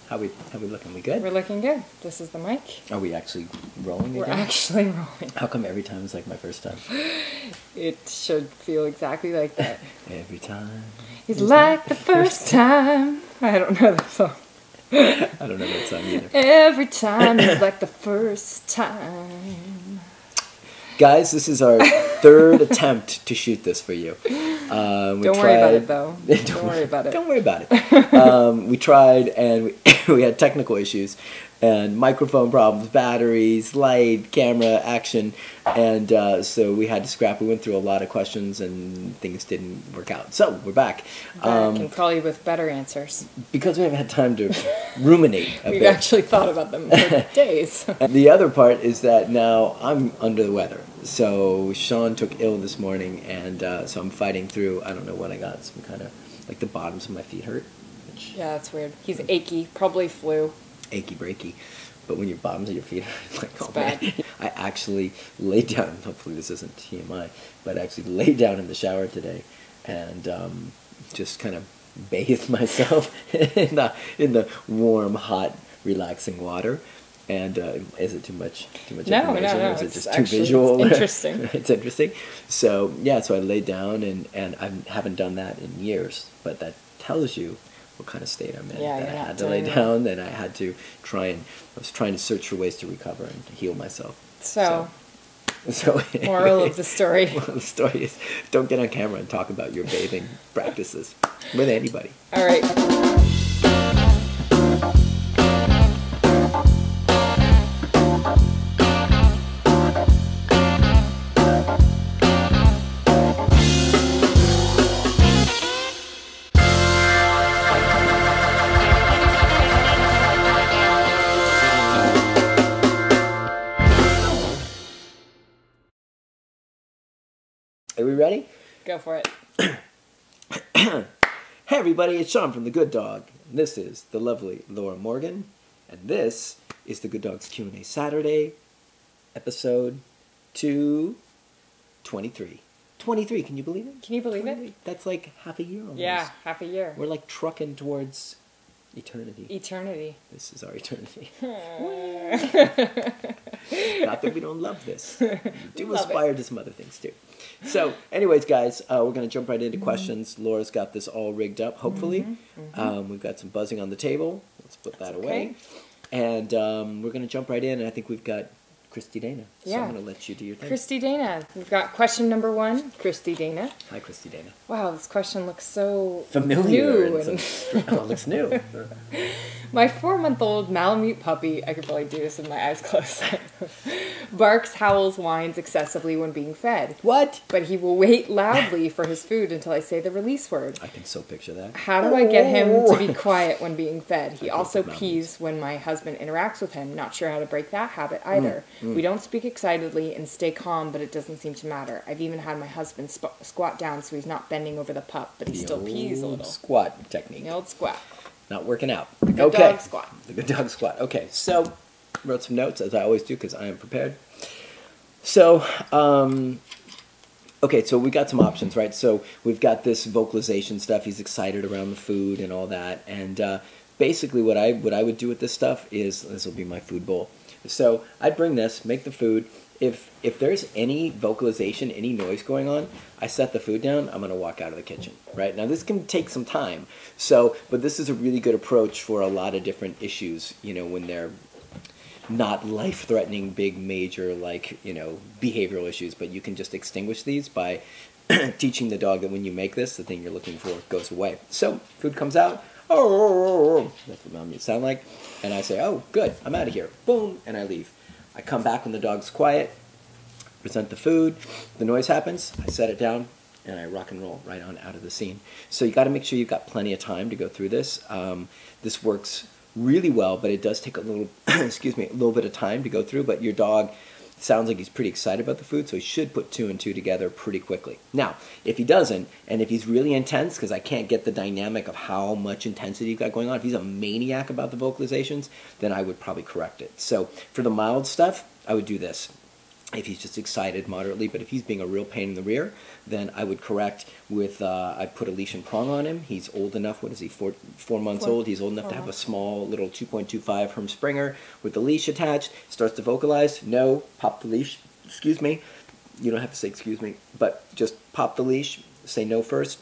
How we looking? We good? We're looking good. This is the mic. Are we actually rolling We're again? actually rolling. How come every time it's like my first time? It should feel exactly like that. Every time. It's like the first time. I don't know that song. I don't know that song either. Every time is like the first time. Guys, this is our third attempt to shoot this for you. Don't worry about it, though. Don't worry about it. Don't worry about it. We tried, and we had technical issues, and microphone problems, batteries, light, camera, action, and so we had to scrap. We went through a lot of questions, and things didn't work out. So we're back. And probably with better answers. Because we haven't had time to ruminate a We've bit. actually thought about them for days. And the other part is that now I'm under the weather. So Sean took ill this morning, and so I'm fighting through. I don't know what I got. Some kind of, like, the bottoms of my feet hurt. Yeah, that's weird. He's achy, probably flu. Achy breaky. But when your bottoms of your feet hurt, like, It's oh bad. man. I actually laid down, hopefully this isn't TMI, but I actually laid down in the shower today and just kind of bathed myself in the warm, hot, relaxing water. And is it too much information? No. Or is it It's just too visual? It's interesting. It's interesting. So yeah, so I laid down, and I haven't done that in years. But that tells you what kind of state I'm in. Yeah, that I you're had not to lay doing down, and I had to I was trying to search for ways to recover and heal myself. So Anyway, moral of the story. moral of the story is don't get on camera and talk about your bathing practices with anybody. All right. Are we ready? Go for it. Hey everybody, it's Sean from The Good Dog. And this is the lovely Laura Morgan. And this is The Good Dog's Q&A Saturday, episode 223. 23, can you believe it? Can you believe 23. it? That's like half a year almost. Yeah, half a year. We're like trucking towards eternity. Eternity. This is our eternity. Not that we don't love this. We do Love aspire to some other things too. So, anyways, guys, we're going to jump right into questions. Laura's got this all rigged up, hopefully. We've got some buzzing on the table. Let's put that away. And we're going to jump right in, and I think we've got Christy Dana. So Yeah. I'm going to let you do your thing. Christy Dana. We've got question number 1. Christy Dana. Hi, Christy Dana. Wow, this question looks so Familiar. new. And oh, it looks new. My 4-month-old malamute puppy, I could probably do this with my eyes closed, barks, howls, whines excessively when being fed. What? But he will wait loudly for his food until I say the release word. I can so picture that. How do I get him to be quiet when being fed? He I also hope it pees when my husband interacts with him. Not sure how to break that habit either. We don't speak excitedly and stay calm, but it doesn't seem to matter. I've even had my husband squat down so he's not bending over the pup, but he still pees a little. Squat technique. The old squat. Not working out. The good dog squat. The good dog squat. Okay, so wrote some notes, as I always do, because I am prepared. So, okay, so we got some options, right? So we've got this vocalization stuff. He's excited around the food and all that. And basically what I would do with this stuff is, this will be my food bowl. So I'd bring this, make the food. If there's any vocalization, any noise going on, I set the food down, I'm going to walk out of the kitchen, right? Now, this can take some time, but this is a really good approach for a lot of different issues, you know, when they're not life-threatening, big, major, like, you know, behavioral issues, but you can just extinguish these by teaching the dog that when you make this, the thing you're looking for goes away. So, food comes out, oh, that's what malamutes sound like, and I say, oh, good, I'm out of here, boom, and I leave. I come back when the dog's quiet, present the food, the noise happens, I set it down, and I rock and roll right on out of the scene. So you got to make sure you've got plenty of time to go through this. This works really well, but it does take a little, excuse me, a little bit of time to go through, but your dog sounds like he's pretty excited about the food, so he should put 2 and 2 together pretty quickly. Now, if he doesn't, and if he's really intense, because I can't get the dynamic of how much intensity you've got going on, if he's a maniac about the vocalizations, then I would probably correct it. So for the mild stuff, I would do this. If he's just excited moderately, but if he's being a real pain in the rear, then I would correct with, I put a leash and prong on him. He's old enough, what is he, 4 months old? He's old enough to have a small little 2.25 Herm Springer with the leash attached. Starts to vocalize, no, pop the leash, excuse me. You don't have to say excuse me, but just pop the leash, say no first,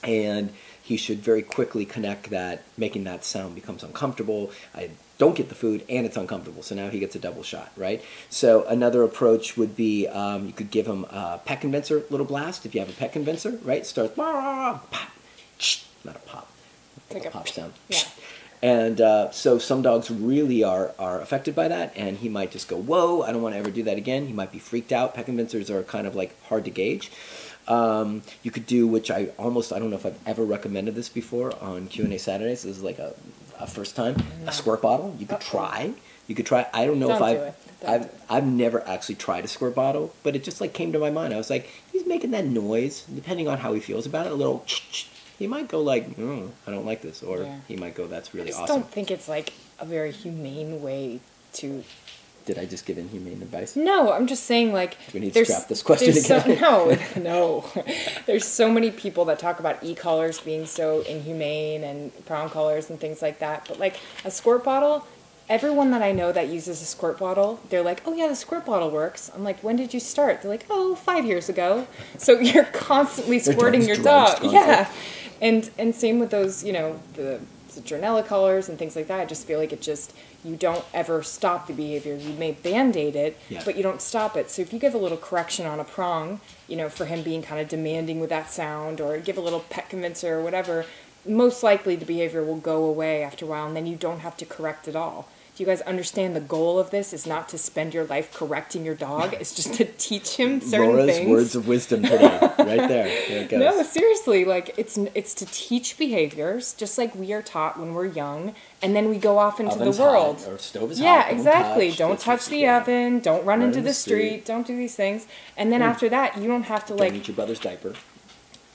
and he should very quickly connect that, making that sound becomes uncomfortable. I don't get the food and it's uncomfortable, so now he gets a double shot, right? So another approach would be you could give him a pet convincer little blast if you have a pet convincer, right? Starts pop, not a pop, like a pop sound. Yeah. And so some dogs really are affected by that, and he might just go, whoa, I don't want to ever do that again. He might be freaked out. Pet convincers are kind of like hard to gauge. You could do, which I don't know if I've ever recommended this before on Q&A Saturdays. This is like a first time. No. A squirt bottle. You could try. You could try. I don't know if I've never actually tried a squirt bottle, but it just like came to my mind. I was like, he's making that noise. Depending on how he feels about it, a little. He might go like, I don't like this, or he might go, that's really awesome. I don't think it's like a very humane way to. Did I just give inhumane advice? No, I'm just saying, like... We need to scrap this question again. No. There's so many people that talk about e-collars being so inhumane and prong collars and things like that. But, like, a squirt bottle, everyone that I know that uses a squirt bottle, they're like, oh, yeah, the squirt bottle works. I'm like, when did you start? They're like, 5 years ago. So you're constantly squirting your dog. Yeah. And same with those, the citronella collars and things like that. I just feel like you don't ever stop the behavior. You may band-aid it, but you don't stop it. So if you give a little correction on a prong, for him being kind of demanding with that sound, or give a little pet convincer or whatever, most likely the behavior will go away after a while, and then you don't have to correct it all. Do you guys understand the goal of this is not to spend your life correcting your dog? It's just to teach him certain Laura's things. Words of wisdom today, right there. There it goes. No, seriously, like it's to teach behaviors, just like we are taught when we're young, and then we go off into Oven's the world. Hot, or stove is hot. Yeah, exactly. Don't touch the oven. Don't run into the street. Don't do these things. And then after that, you don't have to Don't eat your brother's diaper.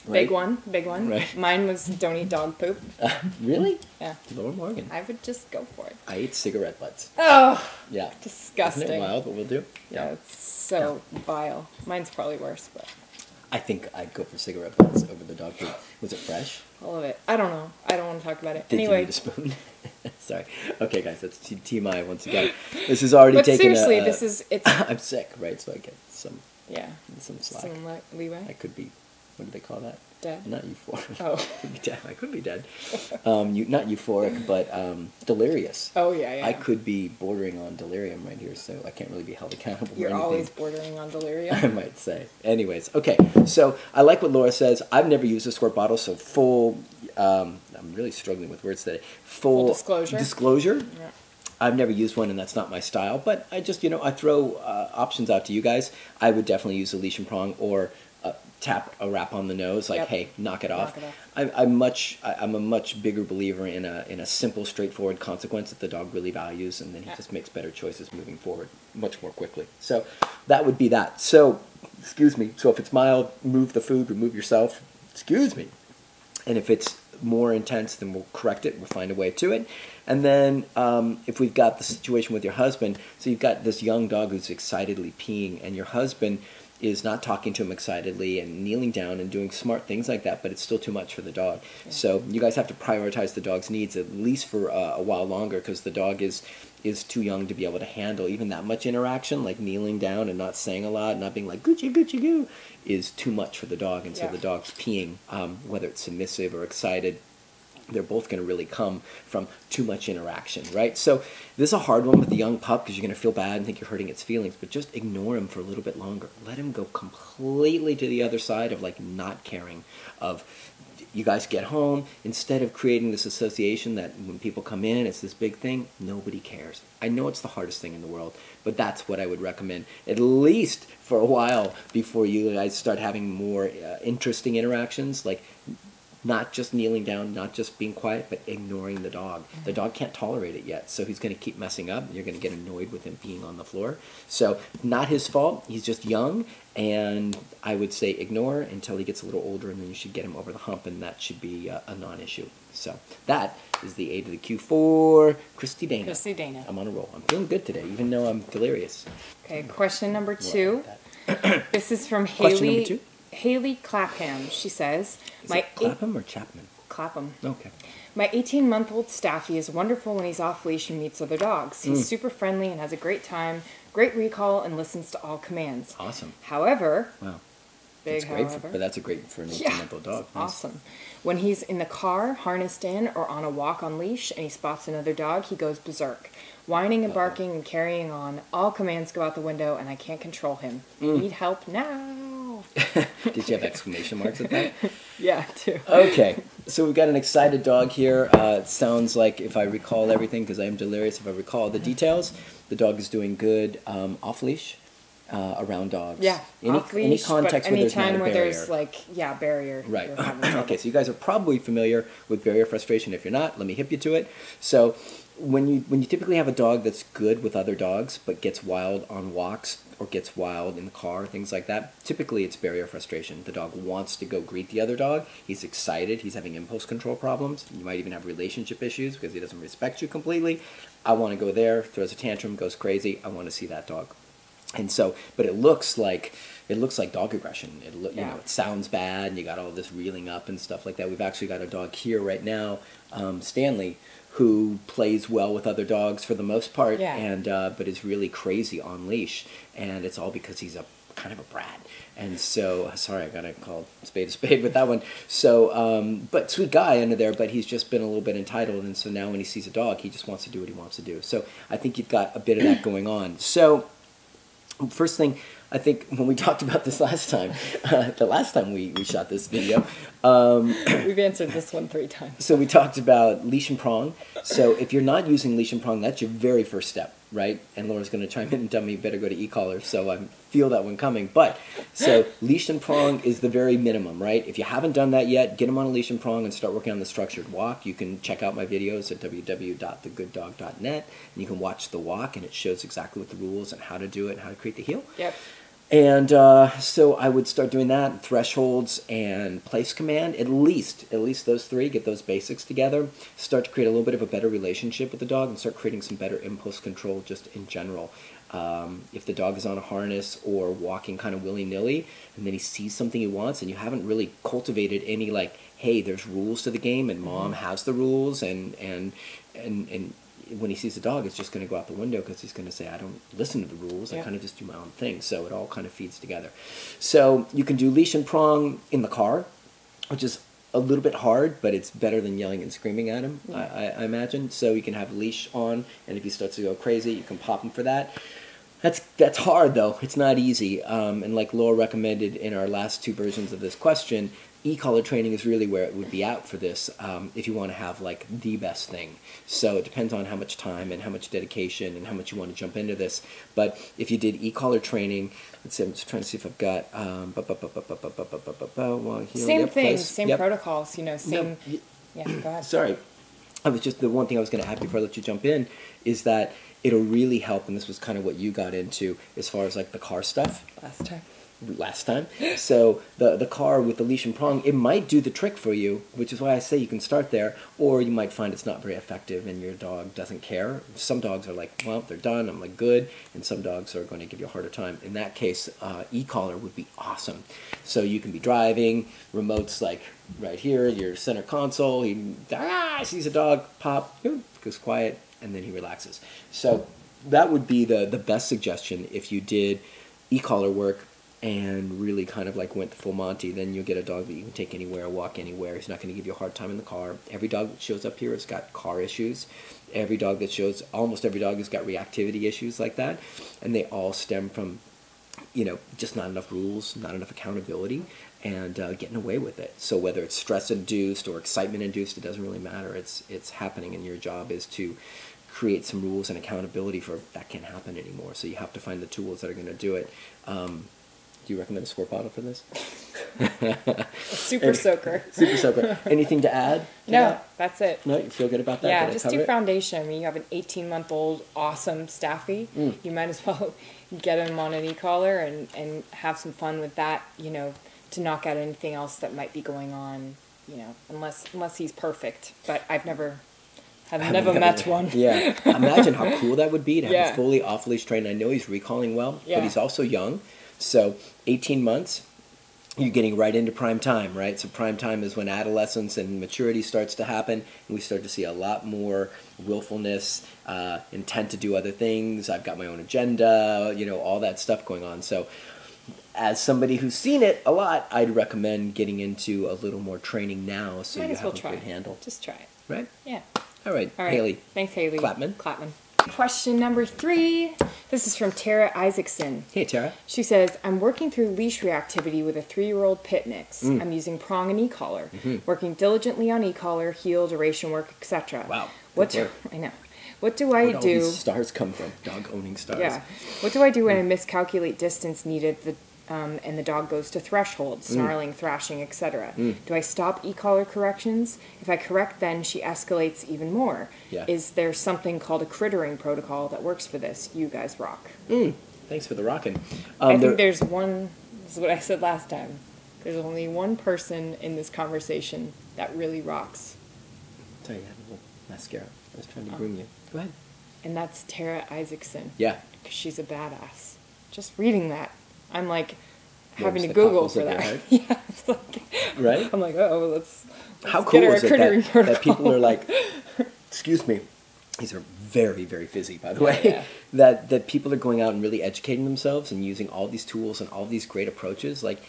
Big one. Right. Mine was don't eat dog poop. Really? Yeah. Lord Morgan. I would just go for it. I ate cigarette butts. Oh. Yeah. Disgusting. Isn't it wild what we'll do? Yeah, it's so vile. Mine's probably worse, but. I think I'd go for cigarette butts over the dog poop. Was it fresh? All of it. I don't know. I don't want to talk about it. Did anyway. you eat a spoon? Sorry. Okay, guys, that's TMI once again. This is already taken. But seriously, it's. I'm sick, right? So I get some. Yeah. Some slack. Some leeway. I could be. What do they call that? Dead. Not euphoric. Oh. I could be dead. I could be dead. Not euphoric, but delirious. Oh, yeah. I could be bordering on delirium right here, so I can't really be held accountable You're for anything. always bordering on delirium. I might say. Anyways, okay. So I like what Laura says. I've never used a squirt bottle, so full. I'm really struggling with words today. Full disclosure. Yeah. I've never used one, and that's not my style. But I just, I throw options out to you guys. I would definitely use a leash and prong or tap a rap on the nose, like, hey, knock it off. I'm a much bigger believer in a simple, straightforward consequence that the dog really values, and then he just makes better choices moving forward much more quickly. So that would be that. So, excuse me. So if it's mild, move the food, remove yourself. Excuse me. And if it's more intense, then we'll correct it. We'll find a way to it. And then if we've got the situation with your husband, so you've got this young dog who's excitedly peeing, and your husband is not talking to him excitedly and kneeling down and doing smart things like that, but it's still too much for the dog. Yeah. So you guys have to prioritize the dog's needs at least for a while longer, because the dog is too young to be able to handle even that much interaction, like kneeling down and not saying a lot, not being like Gucci, Gucci, goo, is too much for the dog. And so the dog's peeing, whether it's submissive or excited, they're both going to really come from too much interaction, right? So this is a hard one with the young pup, because you're going to feel bad and think you're hurting its feelings, but just ignore him for a little bit longer. Let him go completely to the other side of like not caring, of you guys get home, instead of creating this association that when people come in, it's this big thing, nobody cares. I know it's the hardest thing in the world, but that's what I would recommend, at least for a while, before you guys start having more interesting interactions. Like, Not just kneeling down, not just being quiet, but ignoring the dog. The dog can't tolerate it yet, so he's going to keep messing up, and you're going to get annoyed with him being on the floor. So not his fault. He's just young, and I would say ignore until he gets a little older, and then you should get him over the hump, and that should be a non-issue. So that is the A to the Q for Christy Dana. Christy Dana. I'm on a roll. I'm feeling good today, even though I'm delirious. Okay, question number 2. This is from Question number 2. Haley Clapham. She says, Is it Clapham or Chapman? Clapham. Okay. My 18-month-old Staffy is wonderful when he's off-leash and meets other dogs. He's super friendly and has a great time, great recall, and listens to all commands. Awesome. However, Wow. big That's great, however. but that's a great for an 18-month-old dog. Nice. Awesome. When he's in the car, harnessed in, or on a walk on leash, and he spots another dog, he goes berserk. Whining and barking and carrying on. All commands go out the window, and I can't control him. Need help now. Did you have exclamation marks at that? Yeah, too. Okay, so we've got an excited dog here. It sounds like, if I recall everything, because I am delirious, if I recall the details, the dog is doing good off-leash around dogs. Yeah, off-leash, any context but where there's not a anytime where barrier. there's, like, barrier. Right. you're having trouble. Okay, so you guys are probably familiar with barrier frustration. If you're not, let me hip you to it. So when you typically have a dog that's good with other dogs but gets wild on walks or gets wild in the car, things like that, typically it's barrier frustration. The dog wants to go greet the other dog. He's excited. He's having impulse control problems. You might even have relationship issues because he doesn't respect you completely. I want to go there, throws a tantrum, goes crazy. I want to see that dog. And so, but it looks like dog aggression. You know, it sounds bad, and you got all this reeling up and stuff like that. We've actually got a dog here right now, Stanley, who plays well with other dogs for the most part, and but is really crazy on leash, and it's all because he's a kind of a brat. And so, sorry, I gotta call spade a spade with that one. So, but sweet guy under there, but he's just been a little bit entitled, and so now when he sees a dog, he just wants to do what he wants to do. So I think you've got a bit of that going on. So first thing, I think when we talked about this last time, the last time we shot this video, we've answered this one 3 times. So we talked about leash and prong. So if you're not using leash and prong, that's your very first step, right? And Laura's going to chime in and tell me you better go to e-collar, so I feel that one coming. But, so leash and prong is the very minimum, right? If you haven't done that yet, get them on a leash and prong and start working on the structured walk. You can check out my videos at www.thegooddog.net, and you can watch the walk, and it shows exactly what the rules and how to do it and how to create the heel. Yep. And so I would start doing that, thresholds and place command, at least those 3, get those basics together, start to create a little bit of a better relationship with the dog and start creating some better impulse control just in general. If the dog is on a harness or walking kind of willy-nilly and then he sees something he wants and you haven't really cultivated any like, hey, there's rules to the game and mom has the rules and when he sees the dog, it's just going to go out the window because he's going to say, I don't listen to the rules. I kind of just do my own thing. So it all kind of feeds together. So you can do leash and prong in the car, which is a little bit hard, but it's better than yelling and screaming at him, I imagine. So you can have leash on, and if he starts to go crazy, you can pop him for that. That's hard, though. It's not easy. And like Laura recommended in our last 2 versions of this question, e-collar training is really where it would be out for this if you want to have like the best thing. So it depends on how much time and how much dedication and how much you want to jump into this. But if you did e-collar training, let's see, I'm just trying to see if I've got same thing, same protocols, you know, same. No, yeah, go ahead. Sorry, the one thing I was going to add before I let you jump in is that it'll really help, and this was kind of what you got into as far as like the car stuff. Last time. So the car with the leash and prong, it might do the trick for you, which is why I say you can start there, or you might find it's not very effective and your dog doesn't care. Some dogs are like, well, they're done, I'm like, good, and some dogs are going to give you a harder time. In that case, e-collar would be awesome. So you can be driving, remote's like right here, your center console, he sees a dog, pop, goes quiet, and then he relaxes. So that would be the best suggestion if you did e-collar work and really kind of like went the full Monty. Then you'll get a dog that you can take anywhere, walk anywhere. He's not going to give you a hard time in the car. Every dog that shows up here has got car issues. Almost every dog has got reactivity issues like that, and they all stem from, you know, just not enough rules, not enough accountability, and getting away with it. So whether it's stress-induced or excitement-induced, it doesn't really matter. It's happening, and your job is to create some rules and accountability for that can't happen anymore. So you have to find the tools that are going to do it. Do you recommend a squirt bottle for this? Super soaker. Super soaker. Anything to add? No, that's it. No, you feel good about that? Yeah, just do foundation. I mean, you have an 18-month-old awesome staffy. You might as well get him on an e-collar and have some fun with that, you know, to knock out anything else that might be going on, you know, unless he's perfect. But I've never met one. Yeah. Imagine how cool that would be to have a fully off-leash trained. I know he's recalling well, but he's also young. So 18 months, you're getting right into prime time, right? So prime time is when adolescence and maturity starts to happen, and we start to see a lot more willfulness, intent to do other things. I've got my own agenda, you know, all that stuff going on. So as somebody who's seen it a lot, I'd recommend getting into a little more training now so you have a good handle. Just try it. Right? Yeah. All right, Haley. Thanks, Haley. Clapman. Question number 3. This is from Tara Isaacson. Hey, Tara. She says, I'm working through leash reactivity with a 3-year-old pit mix. I'm using prong and e-collar, working diligently on e-collar, heel, duration work, etc. Wow. I know. What do I do? Where do all these stars come from? Dog owning stars. Yeah. What do I do when I miscalculate distance needed and the dog goes to threshold, snarling, thrashing, etc.? Do I stop e-collar corrections? If I correct, then she escalates even more. Yeah. Is there something called a crittering protocol that works for this? You guys rock. Thanks for the rocking. I think there's one, this is what I said last time, there's only one person in this conversation that really rocks. Sorry, I had a little mascara. I was trying to groom you. Go ahead. And that's Tara Isaacson. Yeah. Because she's a badass. Just reading that, I'm like having to Google for that. Yeah, it's like, right? I'm like, oh, let's How cool get is it protocol. that people are like, excuse me, these are very, very fizzy, by the way, Yeah. that people are going out and really educating themselves and using all these tools and all these great approaches. Like,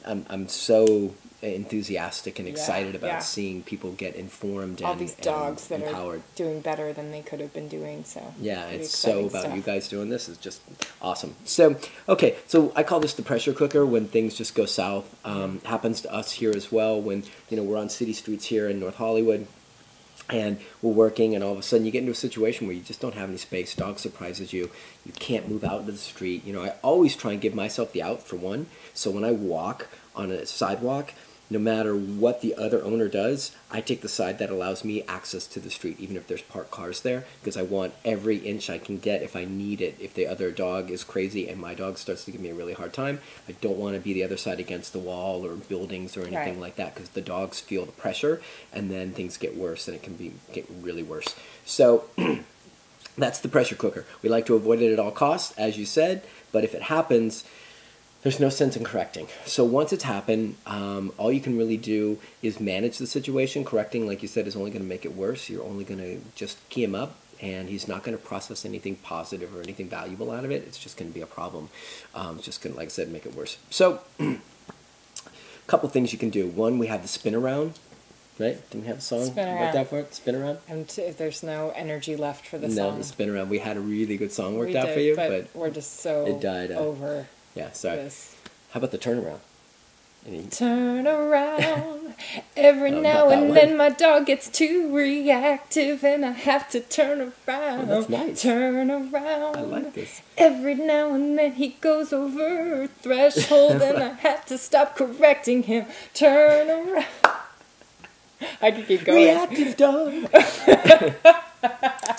I'm so enthusiastic and excited about seeing people get informed and all these dogs that empowered. are doing better than they could have been doing. So yeah, it's so about you guys doing this is just awesome. So okay, so I call this the pressure cooker when things just go south. Happens to us here as well when we're on city streets here in North Hollywood. And we're working, and all of a sudden you get into a situation where you just don't have any space. Dog surprises you. You can't move out into the street. I always try and give myself the out for one. So when I walk on a sidewalk, no matter what the other owner does, I take the side that allows me access to the street, even if there's parked cars there, because I want every inch I can get if I need it. If the other dog is crazy and my dog starts to give me a really hard time, I don't want to be the other side against the wall or buildings or anything like that, because the dogs feel the pressure, and then things get worse, and it can get really worse. So that's the pressure cooker. We like to avoid it at all costs, as you said, but if it happens, there's no sense in correcting. So once it's happened, all you can really do is manage the situation. Correcting, like you said, is only going to make it worse. You're only going to just key him up, and he's not going to process anything positive or anything valuable out of it. It's just going to be a problem. It's just going to, like I said, make it worse. So a couple things you can do. One, we have the spin around. Right? Didn't we have a song like that for it? Spin around? And if there's no energy left for the song. No, the spin around. We had a really good song worked out for you, but we're just so it died over. Yeah, sorry. This. How about the turnaround? Turn around. Every now and then my dog gets too reactive and I have to turn around. Oh, that's nice. Turn around. I like this. Every now and then he goes over a threshold and I have to stop correcting him. Turn around. I could keep going. Reactive dog.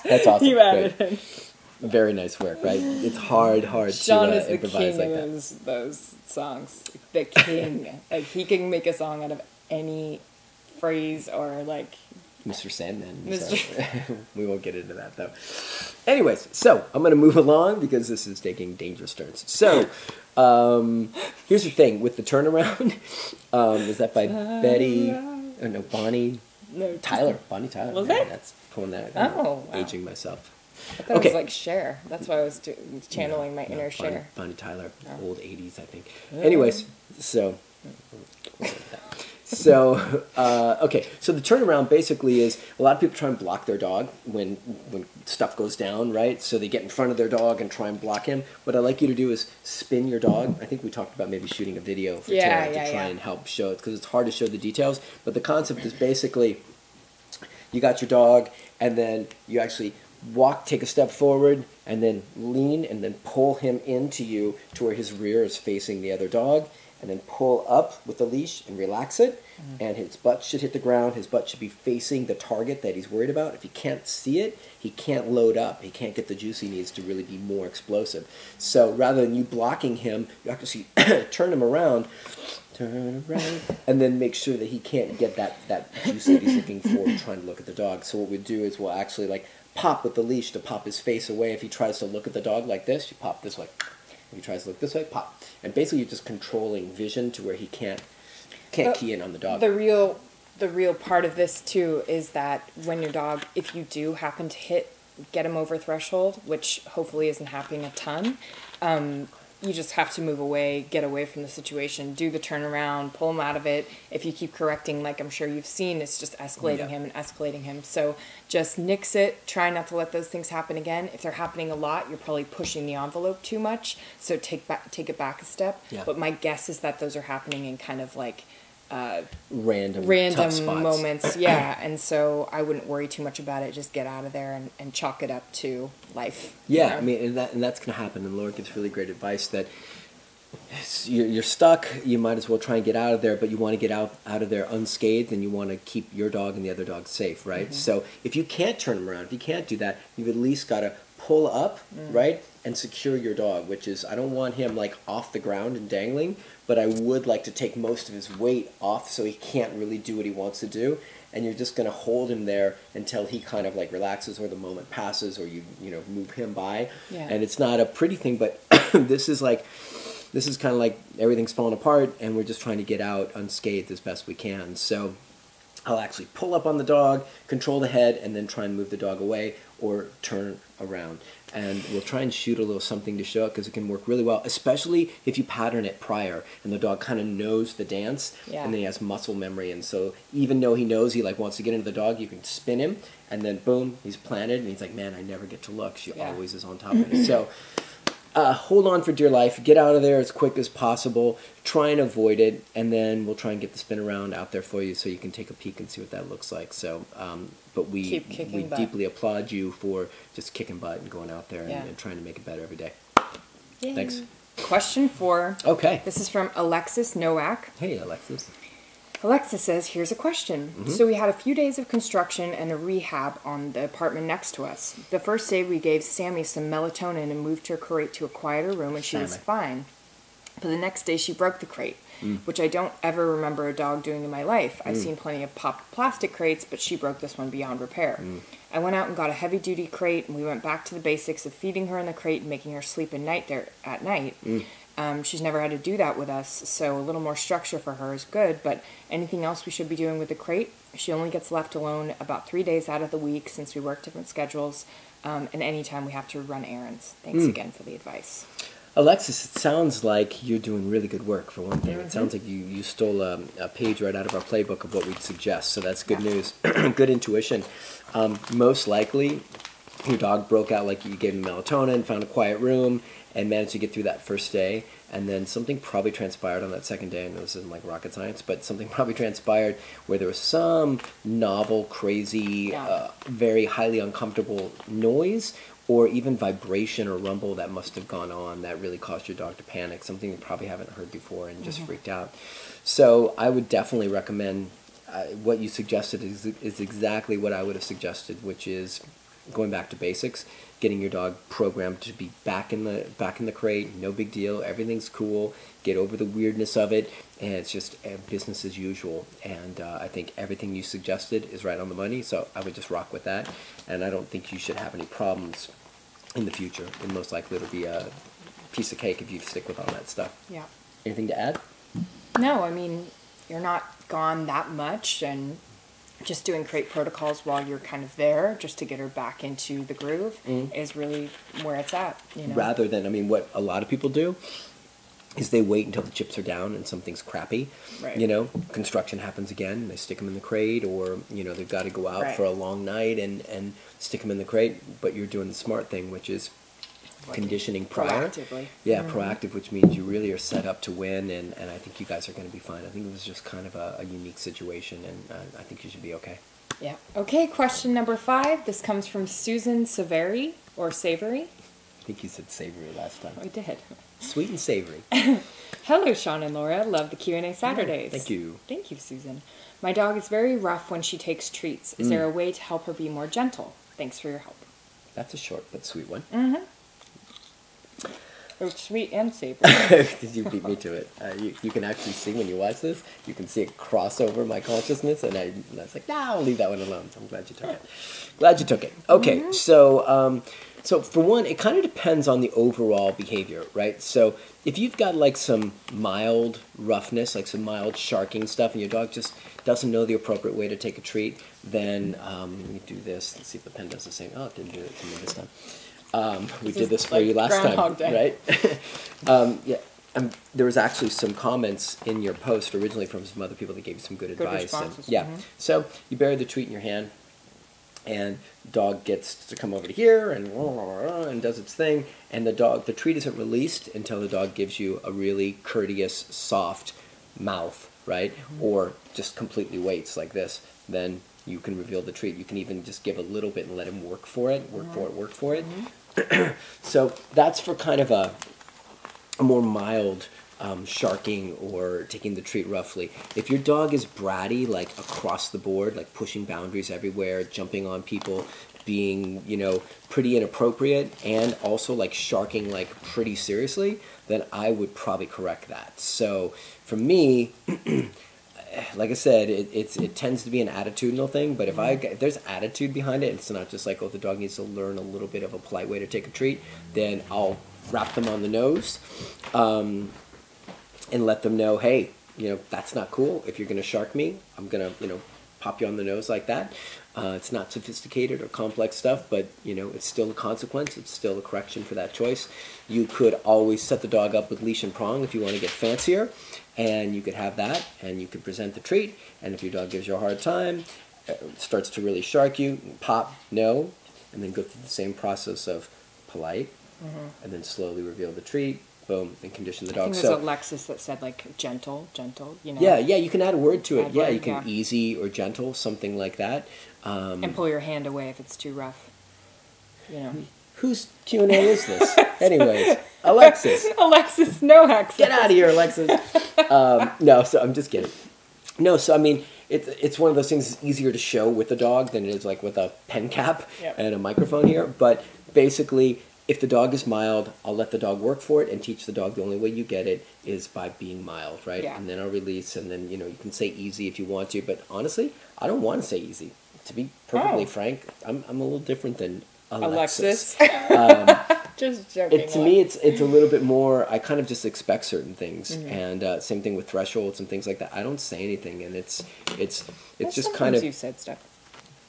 That's awesome. You added it. Very nice work, right? It's hard Sean to is the improvise king like of those songs. The king. Like, he can make a song out of any phrase or, like... Mr. Sandman. Mr. So we won't get into that, though. Anyways, so I'm going to move along because this is taking dangerous turns. So, here's the thing. With the turnaround, is that by Betty... Oh, no, Bonnie... No, Tyler. Bonnie Tyler. Was it? That's pulling that. Oh, wow. Aging myself. I thought it was like Cher. That's why I was channeling my inner Cher. Bonnie Tyler, old 80s, I think. Anyways, so... okay, so the turnaround basically is a lot of people try and block their dog when stuff goes down, right? So they get in front of their dog and try and block him. What I'd like you to do is spin your dog. I think we talked about maybe shooting a video for Tara to try and help show it, because it's hard to show the details. But the concept is basically you got your dog, and then you actually take a step forward, and then lean, and then pull him into you to where his rear is facing the other dog. and then pull up with the leash and relax it, and his butt should hit the ground. His butt should be facing the target that he's worried about. If he can't see it, he can't load up. He can't get the juice he needs to really be more explosive. So rather than you blocking him, you actually turn him around, and then make sure that he can't get that juice that he's looking for trying to look at the dog. So what we do is we'll actually like pop with the leash to pop his face away. If he tries to look at the dog like this, you pop this way. If he tries to look this way, pop. And basically you're just controlling vision to where he can't key in on the dog. The real part of this too is that when your dog, if you do happen to get him over threshold, which hopefully isn't happening a ton, you just have to move away, get away from the situation, do the turnaround, pull him out of it. If you keep correcting, like I'm sure you've seen, it's just escalating him and escalating him. So just nix it. Try not to let those things happen again. If they're happening a lot, you're probably pushing the envelope too much. So take it back a step. Yeah. But my guess is that those are happening in kind of like random moments. Yeah. And so I wouldn't worry too much about it. Just get out of there and chalk it up to life. Yeah, you know? I mean, and that's going to happen. And Laura gives really great advice that you're stuck. You might as well try and get out of there, but you want to get out of there unscathed, and you want to keep your dog and the other dog safe, right? Mm-hmm. So if you can't turn them around, if you can't do that, you've at least got to pull up, right, and secure your dog, which is, I don't want him like off the ground and dangling, but I would like to take most of his weight off so he can't really do what he wants to do. And you're just going to hold him there until he kind of like relaxes, or the moment passes, or you move him by. Yeah. And it's not a pretty thing, but this is kind of like everything's falling apart, and we're just trying to get out unscathed as best we can. So I'll actually pull up on the dog, control the head, and then try and move the dog away or turn around. And we'll try and shoot a little something to show it, because it can work really well, especially if you pattern it prior and the dog kind of knows the dance, and then he has muscle memory. And so even though he knows he like wants to get into the dog, you can spin him, and then boom, he's planted, and he's like, man, I never get to look. She always is on top of me. So hold on for dear life. Get out of there as quick as possible. Try and avoid it, and then we'll try and get the spin around out there for you so you can take a peek and see what that looks like. So, but we deeply applaud you for just kicking butt and going out there and trying to make it better every day. Yay. Thanks. Question 4. Okay. This is from Alexis Nowak. Hey, Alexis. Alexis says, here's a question. Mm-hmm. So we had a few days of construction and a rehab on the apartment next to us. The first day we gave Sammy some melatonin and moved her crate to a quieter room, and she was fine. But the next day she broke the crate, which I don't ever remember a dog doing in my life. I've seen plenty of popped plastic crates, but she broke this one beyond repair. I went out and got a heavy-duty crate, and we went back to the basics of feeding her in the crate and making her sleep at night. She's never had to do that with us, so a little more structure for her is good, but anything else we should be doing with the crate? She only gets left alone about 3 days out of the week since we work different schedules, and anytime we have to run errands. Thanks again for the advice. Alexis, it sounds like you're doing really good work, for one thing. It sounds like you stole a page right out of our playbook of what we'd suggest, so that's good news. Good intuition. Most likely, your dog broke out, like you gave him melatonin, found a quiet room, and managed to get through that first day, and then something probably transpired on that second day. I know this isn't like rocket science, but something probably transpired where there was some novel, crazy, very highly uncomfortable noise, or even vibration or rumble that must have gone on that really caused your dog to panic, something you probably haven't heard before and just freaked out. So I would definitely recommend what you suggested is exactly what I would have suggested, which is going back to basics, getting your dog programmed to be back in the crate, no big deal, everything's cool, get over the weirdness of it, and it's just business as usual. And I think everything you suggested is right on the money, so I would just rock with that, and I don't think you should have any problems in the future, and most likely it'll be a piece of cake if you stick with all that stuff. Yeah. Anything to add? No, I mean, you're not gone that much, and just doing crate protocols while you're kind of there, just to get her back into the groove, is really where it's at. You know? Rather than, I mean, what a lot of people do is they wait until the chips are down and something's crappy. Right. You know, construction happens again, they stick them in the crate, or, you know, they've got to go out for a long night and stick them in the crate, but you're doing the smart thing, which is conditioning prior. Proactively. Yeah, proactive, which means you really are set up to win, and I think you guys are going to be fine. I think it was just kind of a unique situation, and I think you should be okay. Yeah. Okay, question number 5. This comes from Susan Savary, or Savory. I think you said savory last time. I did. Sweet and savory. Hello, Sean and Laura. Love the Q&A Saturdays. Thank you. Thank you, Susan. My dog is very rough when she takes treats. Is there a way to help her be more gentle? Thanks for your help. That's a short but sweet one. It's sweet and savory. Because you beat me to it. You can actually see when you watch this, you can see it cross over my consciousness, and I was like, nah, I'll leave that one alone. I'm glad you took it. Glad you took it. Okay, so for one, it kind of depends on the overall behavior, right? So if you've got like some mild roughness, like some mild sharking stuff, and your dog just doesn't know the appropriate way to take a treat, then let me do this. Let's see if the pen does the same. Oh, it didn't do it to me this time. We did this for you last time, right? There was actually some comments in your post originally from some other people that gave you some good advice. Responses. So you bury the treat in your hand, and the dog gets to come over to here and does its thing, and the treat isn't released until the dog gives you a really courteous, soft mouth, right? Or just completely waits like this. Then you can reveal the treat. You can even just give a little bit and let him work for it. So that's for kind of a more mild sharking or taking the treat roughly. If your dog is bratty, like across the board, like pushing boundaries everywhere, jumping on people, being, pretty inappropriate, and also like sharking like pretty seriously, then I would probably correct that. So for me, like I said, it tends to be an attitudinal thing, but if there's attitude behind it, and it's not just like, oh, the dog needs to learn a little bit of a polite way to take a treat, then I'll wrap them on the nose and let them know, hey, that's not cool. If you're going to shark me, I'm going to, pop you on the nose like that. It's not sophisticated or complex stuff, but, it's still a consequence. It's still a correction for that choice. You could always set the dog up with leash and prong if you want to get fancier, and you could have that, and you could present the treat, and if your dog gives you a hard time, starts to really shark you, pop, no, and then go through the same process of polite, and then slowly reveal the treat, boom, and condition the dog. I think there's a Lexus that said like gentle, Yeah, you can add a word to it. You can easy or gentle, something like that. And pull your hand away if it's too rough. Whose Q&A is this? Anyways, Alexis. Alexis, no access. Get out of here, Alexis. No, so I'm just kidding. No, so I mean, it's one of those things that's easier to show with a dog than it is like with a pen cap and a microphone here. But basically, if the dog is mild, I'll let the dog work for it and teach the dog the only way you get it is by being mild, right? Yeah. And then I'll release, and then, you can say easy if you want to. But honestly, I don't want to say easy. To be perfectly frank, I'm a little different than Alexis. Just joking. To me, it's a little bit more, I kind of just expect certain things. And same thing with thresholds and things like that. I don't say anything, and it's just kind of... you said stuff.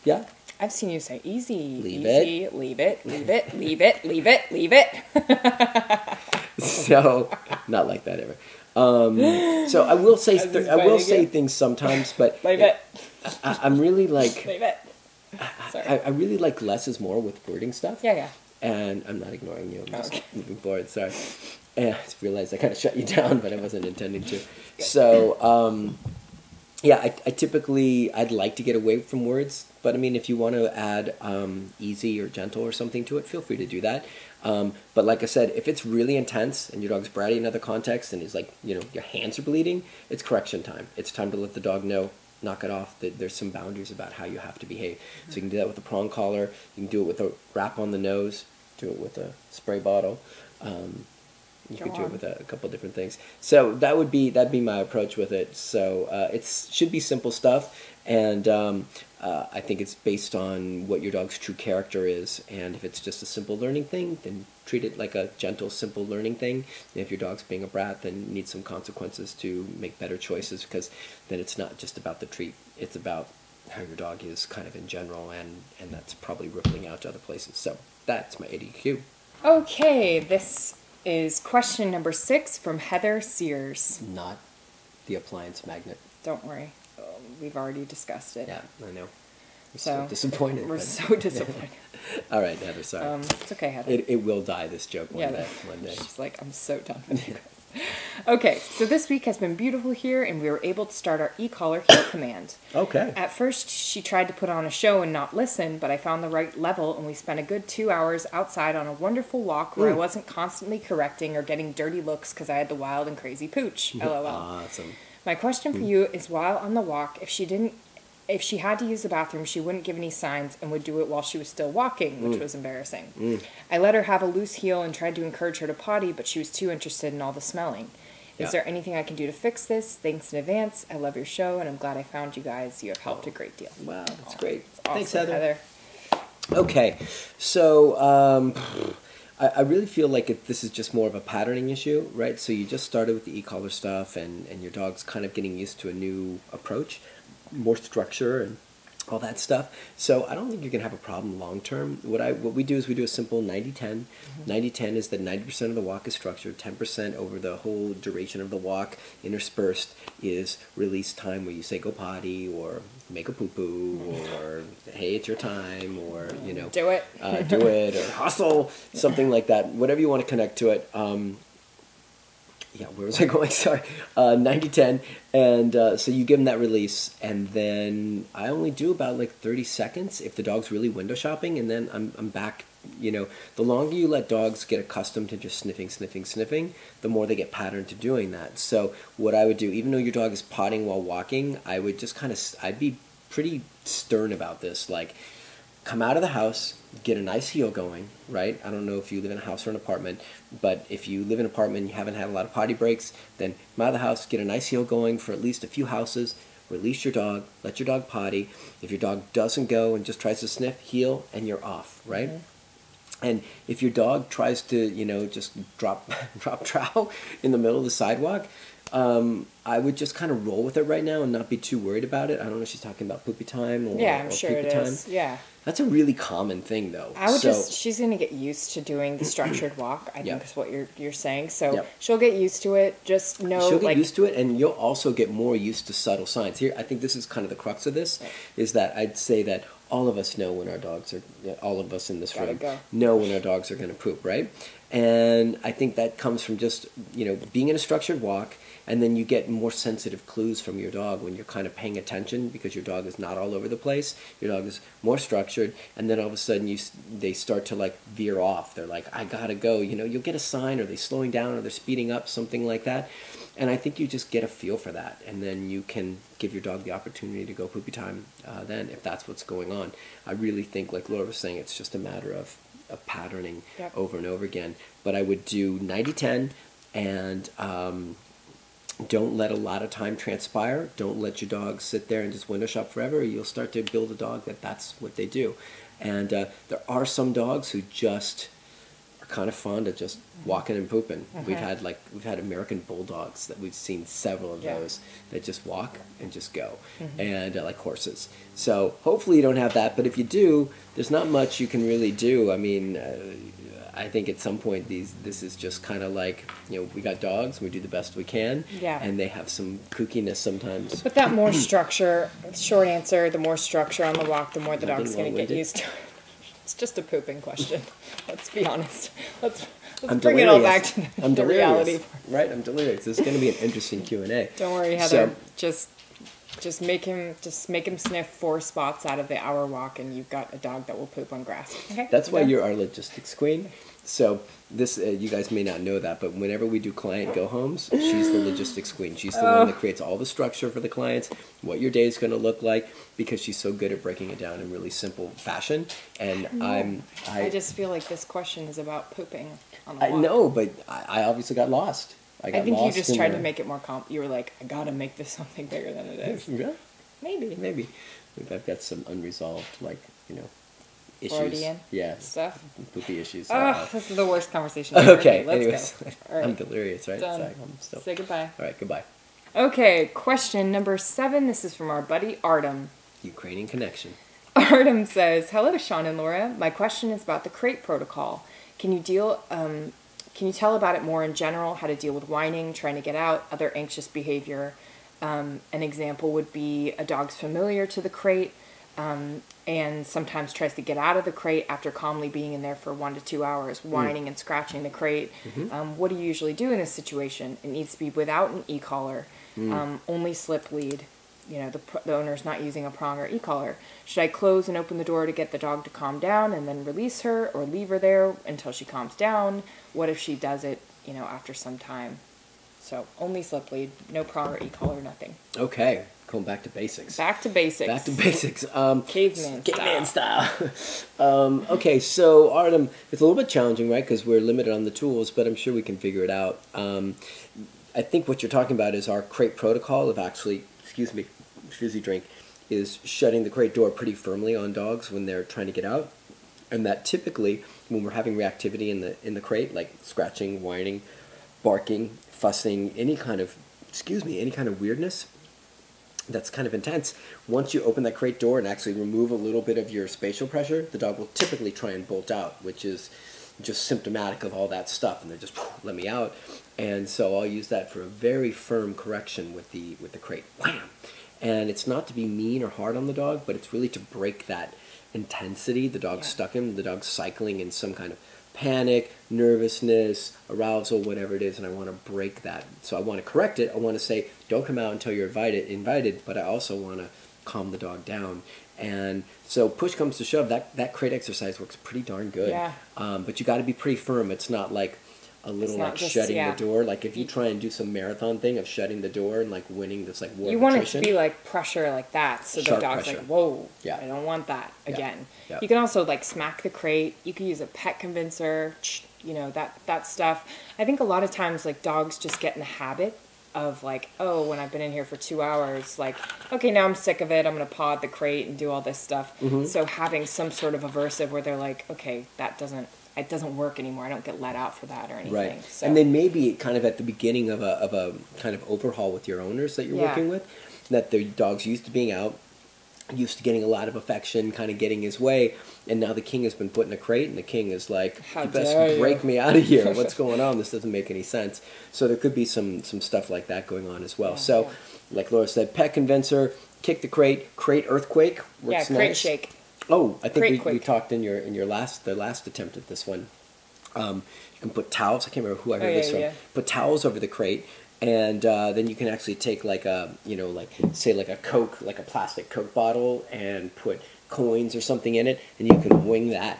Yeah? I've seen you say easy, leave it, leave it, leave it, leave it, leave it, leave it. So, not like that ever. So I will say things sometimes, but leave it. I'm really like leave it. I really like less is more with wording stuff. Yeah. And I'm not ignoring you. I'm just moving forward. Sorry. And I just realized I kind of shut you down, but I wasn't intending to. So, I typically, I'd like to get away from words, but I mean, if you want to add easy or gentle or something to it, feel free to do that. But like I said, if it's really intense and your dog's bratty in other contexts and is like, your hands are bleeding, it's correction time. It's time to let the dog know, knock it off, that there's some boundaries about how you have to behave. So you can do that with a prong collar, you can do it with a wrap on the nose, do it with a spray bottle. You could do it with a couple different things. So that'd be my approach with it. So it should be simple stuff, and I think it's based on what your dog's true character is. And if it's just a simple learning thing, then treat it like a gentle, simple learning thing. And if your dog's being a brat, then you need some consequences to make better choices, because then it's not just about the treat. It's about how your dog is kind of in general, and that's probably rippling out to other places. So that's my ADQ. Okay, this is question number 6 from Heather Sears. Not the appliance magnet. Don't worry. We've already discussed it. Yeah, I know. We're so disappointed. We're so disappointed. All right, Heather, sorry. It's okay, Heather. It will die, this joke, one day. She's like, I'm so done with you guys. Okay, so this week has been beautiful here, and we were able to start our e-collar heel command. Okay. At first, she tried to put on a show and not listen, but I found the right level, and we spent a good 2 hours outside on a wonderful walk where I wasn't constantly correcting or getting dirty looks because I had the wild and crazy pooch. LOL. Awesome. My question for you is, while on the walk, if she had to use the bathroom, she wouldn't give any signs and would do it while she was still walking, which was embarrassing. I let her have a loose heel and tried to encourage her to potty, but she was too interested in all the smelling. Is there anything I can do to fix this? Thanks in advance. I love your show, and I'm glad I found you guys. You have helped a great deal. Wow, that's great. That's awesome, Thanks, Heather. Heather. Okay, so I really feel like this is just more of a patterning issue, right? So you just started with the e-collar stuff, and your dog's kind of getting used to a new approach, more structure and all that stuff. So I don't think you're going to have a problem long term. What we do is we do a simple 90-10. 90-10 is that 90% of the walk is structured, 10% over the whole duration of the walk. Interspersed is release time where you say go potty or make a poo-poo or hey, it's your time, or, you know, Do it. do it, or hustle, something like that. Whatever you want to connect to it. Yeah, where was I going? Sorry. 90-10. And so you give them that release, and then I only do about like 30 seconds if the dog's really window shopping, and then I'm back. You know, the longer you let dogs get accustomed to just sniffing, the more they get patterned to doing that. So what I would do, even though your dog is potting while walking, I would just I'd be pretty stern about this. Like, come out of the house, get a nice heel going, right? I don't know if you live in a house or an apartment, but if you live in an apartment and you haven't had a lot of potty breaks, then come out of the house, get a nice heel going for at least a few houses, release your dog, let your dog potty. If your dog doesn't go and just tries to sniff, heel, and you're off, right? And if your dog tries to, you know, just drop trowel in the middle of the sidewalk, I would just kind of roll with it right now and not be too worried about it. I don't know if she's talking about poopy time or Yeah, I'm sure peepee it time. is. Yeah. That's a really common thing, though. I would she's going to get used to doing the structured walk, I think is what you're saying. So she'll get used to it. Just know, she'll get used to it, and you'll also get more used to subtle signs. Here, I think this is kind of the crux of this, is that I'd say that all of us know when our dogs are, all of us in this room know when our dogs are going to poop, right? And I think that comes from just, you know, being in a structured walk, and then you get more sensitive clues from your dog when you're kind of paying attention, because your dog is not all over the place. Your dog is more structured, and then all of a sudden they start to like veer off. They're like, I gotta go. You know, you'll get a sign, or they're slowing down, or they're speeding up, something like that. And I think you just get a feel for that, and then you can give your dog the opportunity to go poopy time then, if that's what's going on. I really think, like Laura was saying, it's just a matter of patterning over and over again. But I would do 90-10, and don't let a lot of time transpire. Don't let your dog sit there and just window shop forever. You'll start to build a dog that's what they do. And there are some dogs who just are kind of fond of just walking and pooping. We've had American bulldogs that we've seen several of those that just walk and just go, and like horses. So hopefully you don't have that, but if you do, there's not much you can really do. I mean, I think at some point this is just kind of like, you know, we got dogs, we do the best we can, and they have some kookiness sometimes. But that more structure, short answer, the more structure on the walk, the more the dog's going to get used to it. It's just a pooping question. Let's be honest. Let's bring it all back to the reality. Right, I'm delirious. This is going to be an interesting Q&A. Don't worry, Heather. Just make him sniff 4 spots out of the hour walk, and you've got a dog that will poop on grass. Okay? That's why you're our logistics queen. So this, you guys may not know that, but whenever we do client go-homes, she's the logistics queen. She's the one that creates all the structure for the clients, what your day is going to look like, because she's so good at breaking it down in really simple fashion. And I just feel like this question is about pooping on the walk. I know, but I obviously got lost. I think you just tried to make it more you were like, I gotta make this something bigger than it is. Really? Maybe. I've got some unresolved, like, you know, issues. Freudian stuff. Poopy issues. Oh, this is the worst conversation ever. Okay, let's go. All right. I'm delirious, right? Done. So, say goodbye. All right, goodbye. Okay, question number 7. This is from our buddy Artem. Ukrainian connection. Artem says, hello, Sean and Laura. My question is about the crate protocol. Can you tell about it more in general, how to deal with whining, trying to get out, other anxious behavior? An example would be a dog's familiar to the crate, and sometimes tries to get out of the crate after calmly being in there for 1 to 2 hours, whining and scratching the crate. What do you usually do in this situation? It needs to be without an e-collar, only slip lead. You know, the owner's not using a prong or e-collar. Should I close and open the door to get the dog to calm down and then release her, or leave her there until she calms down? What if she does it, you know, after some time? So only slip lead, no prong or e-collar, nothing. Okay, going back to basics. Back to basics. Back to basics. Caveman style. Okay, so Artem, it's a little bit challenging, right? Because we're limited on the tools, but I'm sure we can figure it out. I think what you're talking about is our crate protocol of actually, excuse me, fizzy drink, is shutting the crate door pretty firmly on dogs when they're trying to get out. And that typically, when we're having reactivity in the crate, like scratching, whining, barking, fussing, any kind of weirdness that's kind of intense, once you open that crate door and actually remove a little bit of your spatial pressure, the dog will typically try and bolt out, which is just symptomatic of all that stuff, and they're just, let me out. And so I'll use that for a very firm correction with the crate. Wham! And it's not to be mean or hard on the dog, but it's really to break that intensity the dog's stuck in. The dog's cycling in some kind of panic, nervousness, arousal, whatever it is, and I want to break that. So I want to correct it. I want to say, don't come out until you're invited, but I also want to calm the dog down. And so push comes to shove, that crate exercise works pretty darn good. Yeah. But you got to be pretty firm. It's not like a little like just, shutting the door. Like if you try and do some marathon thing of shutting the door and like winning this like war you want it to be like pressure like that, so the dog's pressure. Like, whoa, I don't want that again. Yeah. You can also like smack the crate. You can use a pet convincer, you know, that stuff. I think a lot of times like dogs just get in the habit of like, oh, when I've been in here for 2 hours, like, okay, now I'm sick of it, I'm gonna paw at the crate and do all this stuff. So having some sort of aversive where they're like, okay, it doesn't work anymore. I don't get let out for that or anything. Right. So. And then maybe kind of at the beginning of a kind of overhaul with your owners that you're working with, that the dog's used to being out, used to getting a lot of affection, kind of getting his way, and now the king has been put in a crate, and the king is like, you best break me out of here. What's going on? This doesn't make any sense. So there could be some stuff like that going on as well. Like Laura said, pet convincer, kick the crate earthquake works crate nice. shake. Oh, I think we talked in your last attempt at this one. You can put towels. I can't remember who I heard this from. Put towels over the crate, and then you can actually take like a say like a Coke, like a plastic Coke bottle, and put coins or something in it, and you can wing that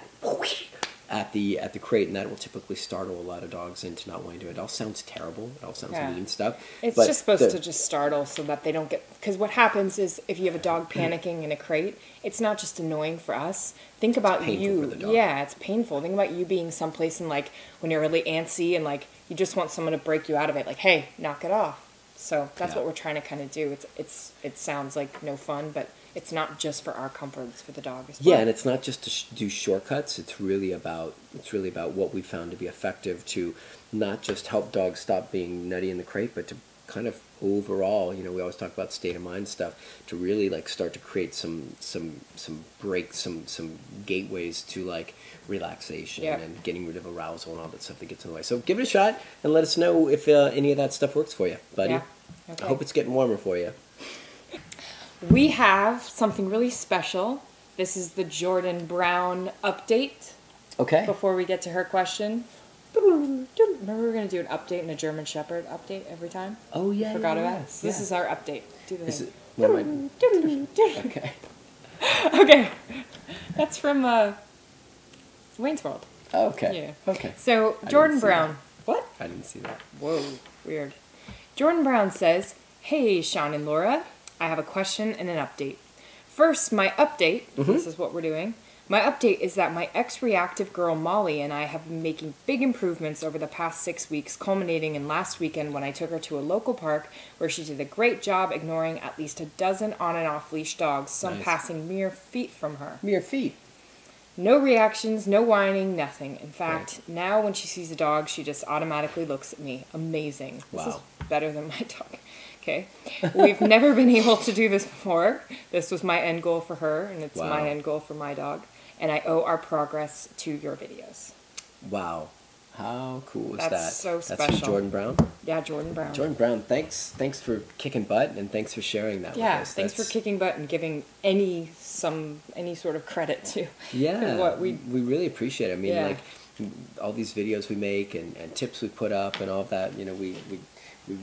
at the crate, and that will typically startle a lot of dogs into not wanting to do it. It all sounds terrible. It all sounds mean stuff. It's just supposed to just startle so that they don't get... Because what happens is if you have a dog panicking in a crate, it's not just annoying for us. Think about you. For the dog. Yeah, it's painful. Think about you being someplace and like when you're really antsy and like you just want someone to break you out of it. Like, hey, knock it off. So that's what we're trying to kind of do. It sounds like no fun, but it's not just for our comfort; it's for the dog as well. Yeah, and it's not just to do shortcuts. It's really about what we found to be effective to not just help dogs stop being nutty in the crate, but to kind of overall, we always talk about state of mind stuff, to really like start to create some breaks, some gateways to like relaxation and getting rid of arousal and all that stuff that gets in the way. So give it a shot and let us know if any of that stuff works for you, buddy. Yeah. Okay. I hope it's getting warmer for you. We have something really special. This is the Jordan Brown update. Okay. Before we get to her question. Remember we were going to do an update and a German Shepherd update every time? Oh, yeah. Forgot about it. So this is our update. Do the thing. Okay. Okay. That's from Wayne's World. Okay. Yeah. Okay. So Jordan Brown. What? I didn't see that. Whoa. Weird. Jordan Brown says, "Hey, Sean and Laura. I have a question and an update. First, my update, this is what we're doing. My update is that my ex-reactive girl Molly and I have been making big improvements over the past 6 weeks, culminating in last weekend when I took her to a local park where she did a great job ignoring at least a dozen on and off leash dogs, some passing mere feet from her. Mere feet? No reactions, no whining, nothing. In fact, now when she sees a dog, she just automatically looks at me. Amazing. Wow. This is better than my dog. Okay. We've never been able to do this before. This was my end goal for her, and it's my end goal for my dog. And I owe our progress to your videos." Wow. How cool is That's that? so That's special. from Jordan Brown? Yeah, Jordan Brown. Jordan Brown, thanks for kicking butt, and thanks for sharing that with us. Thanks for kicking butt and giving any sort of credit to what we really appreciate it. I mean, Yeah. like, all these videos we make and tips we put up and all of that, you know, we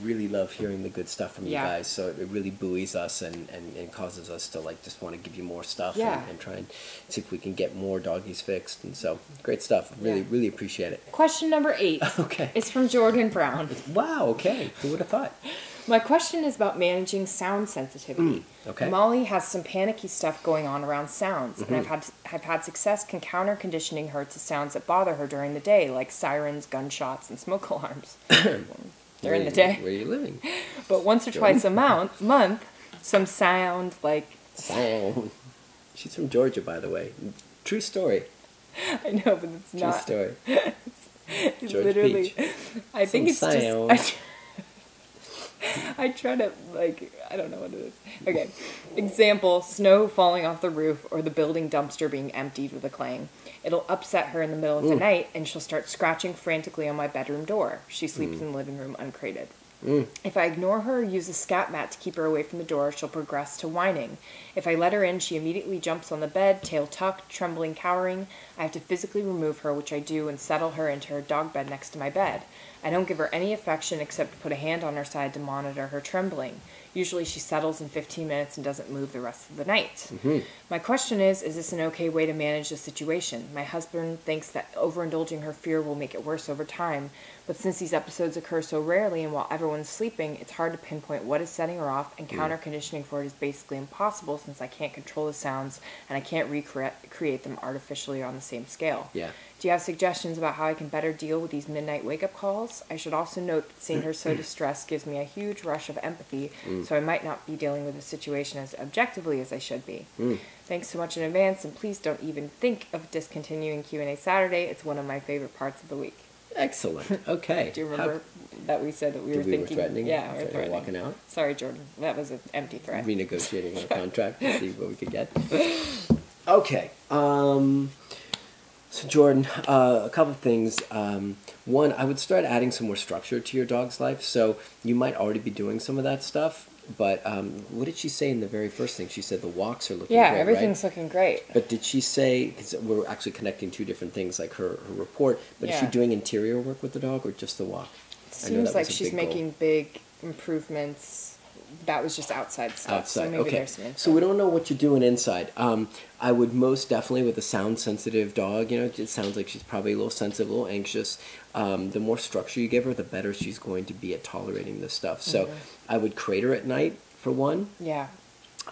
really love hearing the good stuff from you guys, so it really buoys us and causes us to, like, just want to give you more stuff and try and see if we can get more doggies fixed. And so, great stuff. Really appreciate it. Question number 8 Okay. is from Jordan Brown. Wow, okay. Who would have thought? My question is about managing sound sensitivity. Okay. Molly has some panicky stuff going on around sounds, and I've had success counter conditioning her to sounds that bother her during the day, like sirens, gunshots, and smoke alarms. During the day. Where are you living? But once or twice a month, some sound like... Sound. She's from Georgia, by the way. True story. I know, but it's not. True story. It's George literally... Peach. I think it's sound. just... I try to, like, I don't know what it is. Okay. Example, snow falling off the roof or the building dumpster being emptied with a clang. It'll upset her in the middle of the night, and she'll start scratching frantically on my bedroom door. She sleeps in the living room uncrated. If I ignore her or use a scat mat to keep her away from the door, she'll progress to whining. If I let her in, she immediately jumps on the bed, tail tucked, trembling, cowering. I have to physically remove her, which I do, and settle her into her dog bed next to my bed. I don't give her any affection except to put a hand on her side to monitor her trembling. Usually she settles in 15 minutes and doesn't move the rest of the night. My question is this an okay way to manage the situation? My husband thinks that overindulging her fear will make it worse over time, but since these episodes occur so rarely and while everyone's sleeping, it's hard to pinpoint what is setting her off, and counter-conditioning for it is basically impossible since I can't control the sounds and I can't recreate them artificially on the same scale. Yeah. Do you have suggestions about how I can better deal with these midnight wake-up calls? I should also note that seeing her so distressed gives me a huge rush of empathy, so I might not be dealing with the situation as objectively as I should be. Thanks so much in advance, and please don't even think of discontinuing Q&A Saturday. It's one of my favorite parts of the week. Excellent. Okay. Do you remember that we said that we were thinking? We were threatening? Yeah, we were threatening. Walking out? Sorry, Jordan. That was an empty threat. Renegotiating our contract to see what we could get. Okay. So Jordan, a couple of things. One, I would start adding some more structure to your dog's life. So you might already be doing some of that stuff, but what did she say in the very first thing? She said the walks are looking great, everything's right? looking great. But did she say, because we're actually connecting two different things, like her report, but is she doing interior work with the dog or just the walk? It seems like she's making big improvements. That was just outside stuff. Outside, so maybe okay. There's some info. So we don't know what you're doing inside. I would most definitely, with a sound-sensitive dog, you know, it sounds like she's probably a little sensitive, a little anxious. The more structure you give her, the better she's going to be at tolerating this stuff. So I would crate her at night, for one. Yeah.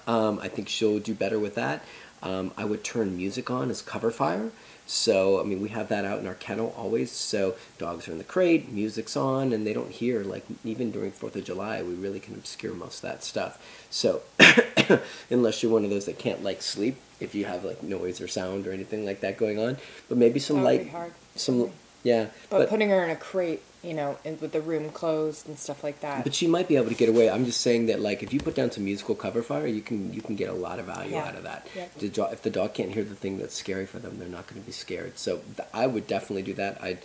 I think she'll do better with that. I would turn music on as cover fire. So, I mean, we have that out in our kennel always. So dogs are in the crate, music's on, and they don't hear, like, even during 4th of July, we really can obscure most of that stuff. So, unless you're one of those that can't, like, sleep, if you have, like, noise or sound or anything like that going on. But maybe some light, But putting her in a crate, you know, with the room closed and stuff like that. But she might be able to get away. I'm just saying that, like, if you put down some musical cover fire, you can get a lot of value out of that. Yeah. If the dog can't hear the thing that's scary for them, they're not going to be scared. So I would definitely do that. I'd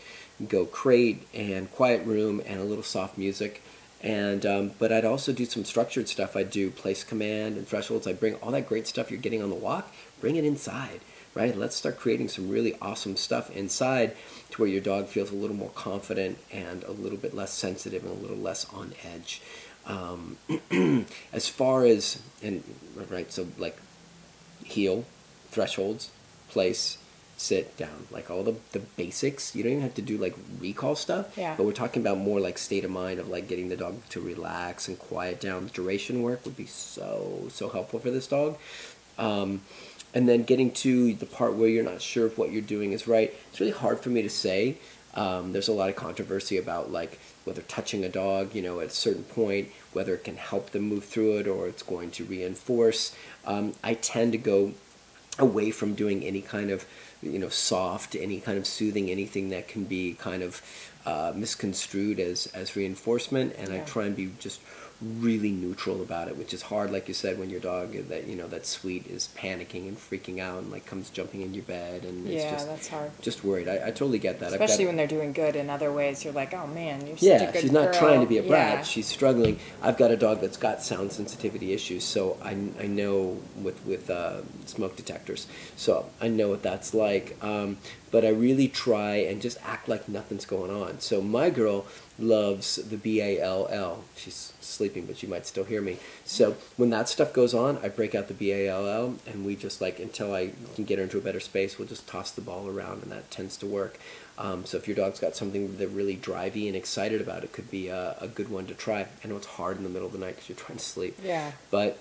go crate and quiet room and a little soft music. And but I'd also do some structured stuff. I'd do place command and thresholds. I'd bring all that great stuff you're getting on the walk, bring it inside. Right? Let's start creating some really awesome stuff inside to where your dog feels a little more confident and a little bit less sensitive and a little less on edge. As far as, so like heel, thresholds, place, sit, down, like all the basics. You don't even have to do like recall stuff, but we're talking about more like state of mind of like getting the dog to relax and quiet down. Duration work would be so helpful for this dog. And then getting to the part where you're not sure if what you're doing is right. It's really hard for me to say. There's a lot of controversy about like whether touching a dog, you know, at a certain point, whether it can help them move through it or it's going to reinforce. I tend to go away from doing any kind of, you know, soft, any kind of soothing, anything that can be kind of misconstrued as reinforcement, and I try and be just really neutral about it, which is hard, like you said, when your dog that that's sweet is panicking and freaking out and like comes jumping in your bed, and it's that's hard. just worried. I totally get that. Especially when they're doing good in other ways. You're like, oh man, you're such a good she's not girl. trying to be a brat. Yeah. She's struggling. I've got a dog that's got sound sensitivity issues, so I know with smoke detectors, so I know what that's like. But I really try and just act like nothing's going on. So my girl loves the BALL. She's sleeping, but she might still hear me. So when that stuff goes on, I break out the BALL, and we just like, until I can get her into a better space, we'll just toss the ball around, and that tends to work. So if your dog's got something they're really drivey and excited about, it could be a good one to try. I know it's hard in the middle of the night because you're trying to sleep. Yeah. But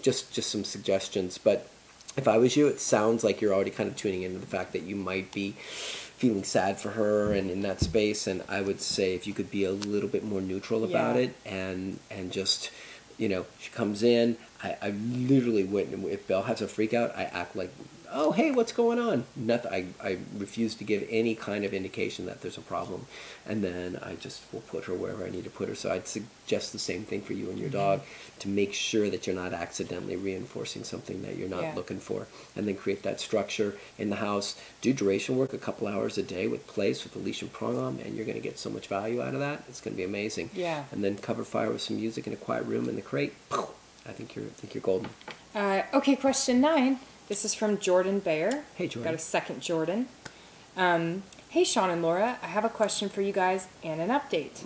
just some suggestions. But if I was you, it sounds like you're already kind of tuning into the fact that you might be feeling sad for her and in that space, and I would say if you could be a little bit more neutral about it, and just, she comes in, I literally wouldn't, if Belle has a freak out, I act like, oh, hey, what's going on? Nothing. I refuse to give any kind of indication that there's a problem, and then I just will put her wherever I need to put her. So I'd suggest the same thing for you and your dog, to make sure that you're not accidentally reinforcing something that you're not looking for, and then create that structure in the house. Do duration work a couple hours a day with place, with the leash and prong on, and you're going to get so much value out of that. It's going to be amazing. Yeah. And then cover fire with some music in a quiet room in the crate. I think you're golden. Okay, question 9. This is from Jordan Bayer. Hey, Jordan. Got a second Jordan. Hey, Sean and Laura. I have a question for you guys and an update.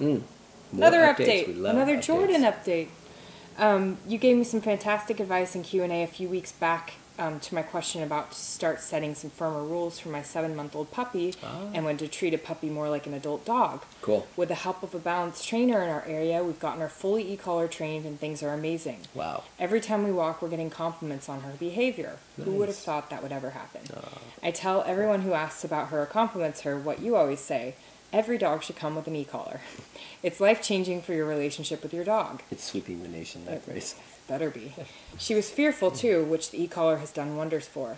Another update. Another updates. Jordan update. You gave me some fantastic advice in Q&A a few weeks back to my question about to start setting some firmer rules for my 7-month-old puppy and when to treat a puppy more like an adult dog. Cool. With the help of a balanced trainer in our area, we've gotten her fully e-collar trained, and things are amazing. Wow. Every time we walk, we're getting compliments on her behavior. Nice. Who would have thought that would ever happen? I tell everyone who asks about her or compliments her what you always say: every dog should come with an e-collar. It's life-changing for your relationship with your dog. It's sweeping the nation, that phrase. Better be. She was fearful too, which the e-collar has done wonders for.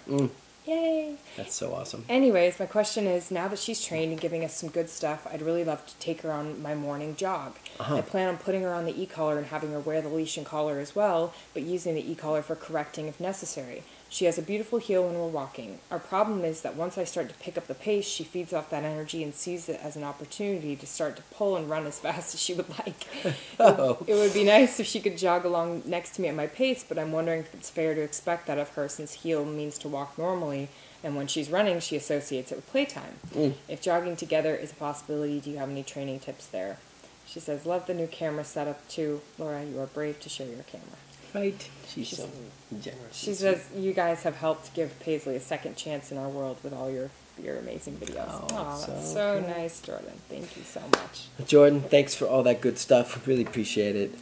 Yay! That's so awesome. Anyways, my question is, now that she's trained and giving us some good stuff, I'd really love to take her on my morning jog. I plan on putting her on the e-collar and having her wear the leash and collar as well, but using the e-collar for correcting if necessary. She has a beautiful heel when we're walking. Our problem is that once I start to pick up the pace, she feeds off that energy and sees it as an opportunity to start to pull and run as fast as she would like. It would be nice if she could jog along next to me at my pace, but I'm wondering if it's fair to expect that of her, since heel means to walk normally, and when she's running, she associates it with playtime. If jogging together is a possibility, do you have any training tips there? She says, love the new camera setup too. Laura, you are brave to share your camera. Right. She's so generous. She says, you guys have helped give Paisley a second chance in our world with all your amazing videos. Oh, that's so nice, Jordan. Thank you so much. Jordan, thanks for all that good stuff. Really appreciate it.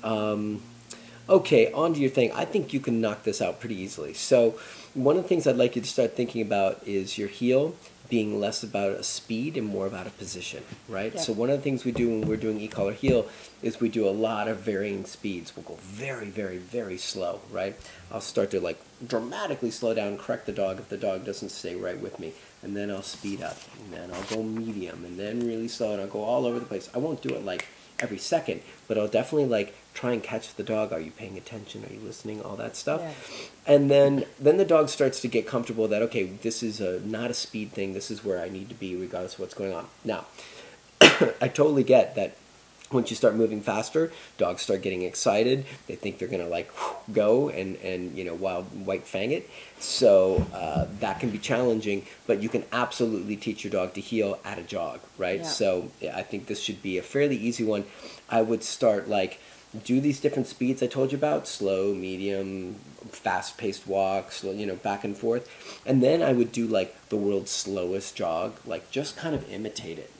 Okay, on to your thing. I think you can knock this out pretty easily. So one of the things I'd like you to start thinking about is your heel being less about a speed and more about a position, right? Yep. So one of the things we do when we're doing e-collar heel is we do a lot of varying speeds. We'll go very, very, very slow, right? I'll start to like dramatically slow down, correct the dog if the dog doesn't stay right with me, and then I'll speed up, and then I'll go medium, and then really slow, and I'll go all over the place. I won't do it like every second, but I'll definitely like try and catch the dog. Are you paying attention? Are you listening? All that stuff. Yeah. And then the dog starts to get comfortable that, okay, this is not a speed thing. This is where I need to be regardless of what's going on. Now, I totally get that once you start moving faster, dogs start getting excited. They think they're going to like go and wild white fang it. So that can be challenging, but you can absolutely teach your dog to heel at a jog, right? Yeah. So I think this should be a fairly easy one. I would start like, do these different speeds I told you about: slow, medium, fast-paced walk, slow, back and forth. And then I would do like the world's slowest jog, like just kind of imitate it,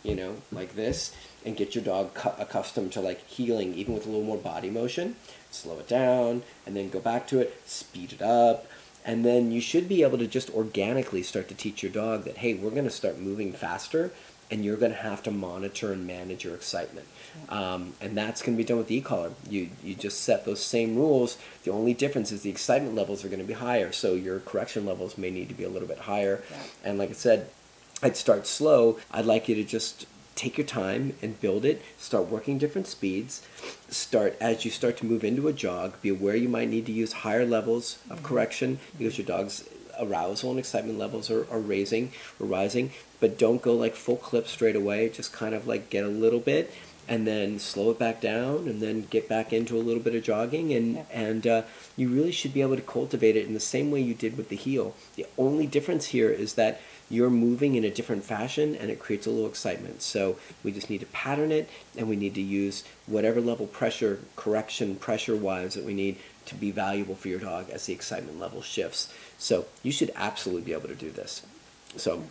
like this, and get your dog accustomed to like heeling, even with a little more body motion. Slow it down, and then go back to it, speed it up. And then you should be able to just organically start to teach your dog that, hey, we're going to start moving faster, and you're going to have to monitor and manage your excitement. And that's going to be done with the e-collar. You just set those same rules. The only difference is the excitement levels are going to be higher, so your correction levels may need to be a little bit higher. Yeah. And like I said, I'd start slow. I'd like you to just take your time and build it. Start working different speeds. As you start to move into a jog, be aware you might need to use higher levels of correction because your dog's arousal and excitement levels are rising. But don't go like full clip straight away. Just kind of like get a little bit and then slow it back down and then get back into a little bit of jogging. And you really should be able to cultivate it in the same way you did with the heel. The only difference here is that you're moving in a different fashion and it creates a little excitement. So we just need to pattern it, and we need to use whatever level pressure-wise that we need to be valuable for your dog as the excitement level shifts. So you should absolutely be able to do this. So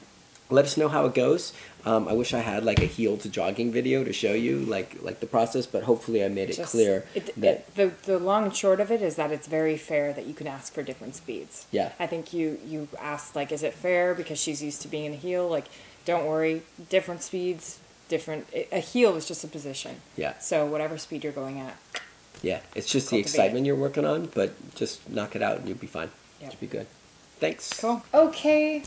let us know how it goes. I wish I had like a heel to jogging video to show you like the process, but hopefully I made it clear. The long and short of it is that it's very fair that you can ask for different speeds. Yeah. I think you asked, like, is it fair because she's used to being in a heel? Like, don't worry, different speeds, a heel is just a position. Yeah. So whatever speed you're going at. Yeah, it's just the excitement you're working on, but just knock it out and you'll be fine. Yep. You'll be good. Thanks. Cool. Okay.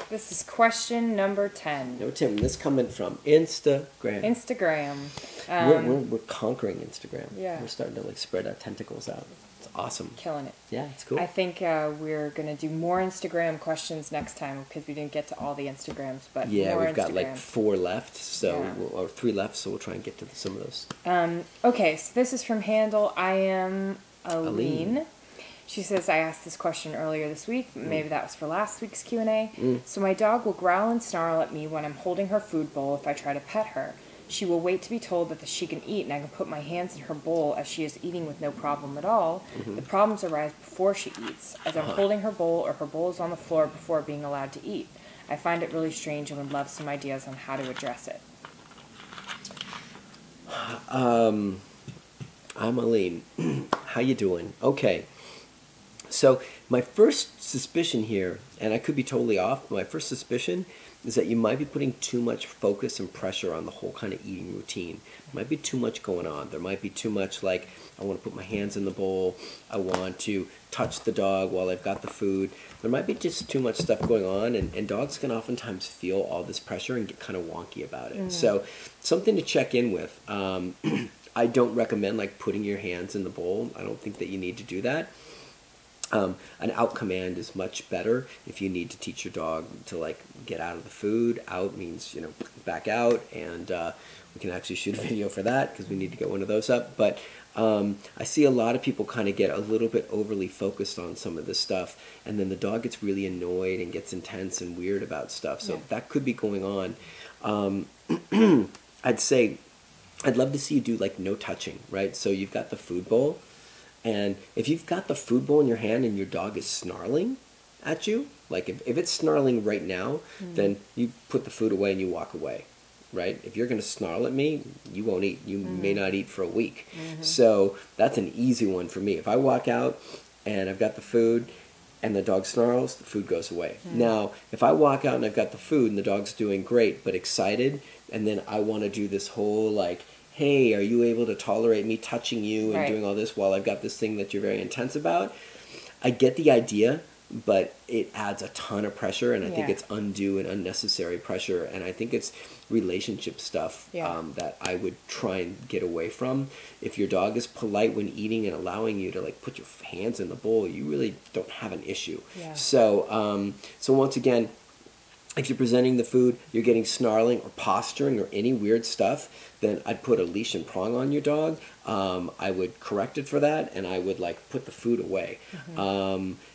This is question number 10. No, Tim, this coming from Instagram. We're conquering Instagram. Yeah. We're starting to like spread our tentacles out. It's awesome. Killing it. Yeah, it's cool. I think we're going to do more Instagram questions next time because we didn't get to all the Instagrams. But yeah, more we've got like 4 left, or 3 left, so we'll try and get to some of those. Okay, so this is from handle I am Aline. She says, I asked this question earlier this week. Maybe that was for last week's Q&A. So my dog will growl and snarl at me when I'm holding her food bowl if I try to pet her. She will wait to be told that she can eat, and I can put my hands in her bowl as she is eating with no problem at all. The problems arise before she eats, as I'm holding her bowl or her bowl is on the floor before being allowed to eat. I find it really strange and would love some ideas on how to address it. I'm Aline. How you doing? Okay. So my first suspicion here, and I could be totally off, but my first suspicion is that you might be putting too much focus and pressure on the whole kind of eating routine. There might be too much going on. There might be too much like, I want to put my hands in the bowl, I want to touch the dog while I've got the food. There might be just too much stuff going on, and dogs can oftentimes feel all this pressure and get kind of wonky about it. So something to check in with. I don't recommend like putting your hands in the bowl. I don't think that you need to do that. An out command is much better if you need to teach your dog to like get out of the food. Out means, you know, back out, and we can actually shoot a video for that because we need to get one of those up. But I see a lot of people kind of get a little bit overly focused on some of this stuff, and then the dog gets really annoyed and gets intense and weird about stuff. So that could be going on. I'd say I'd love to see you do like no touching, right? So you've got the food bowl. And if you've got the food bowl in your hand and your dog is snarling at you, like if it's snarling right now, then you put the food away and you walk away, right? If you're going to snarl at me, you won't eat. You may not eat for a week. So that's an easy one for me. If I walk out and I've got the food and the dog snarls, the food goes away. Now, if I walk out and I've got the food and the dog's doing great but excited, and then I want to do this whole like, hey, are you able to tolerate me touching you and doing all this while I've got this thing that you're very intense about? I get the idea, but it adds a ton of pressure, and I think it's undue and unnecessary pressure, and I think it's relationship stuff that I would try and get away from. If your dog is polite when eating and allowing you to like put your hands in the bowl, you really don't have an issue. So, so once again, if you're presenting the food, you're getting snarling or posturing or any weird stuff, then I'd put a leash and prong on your dog. I would correct it for that, and I would like put the food away.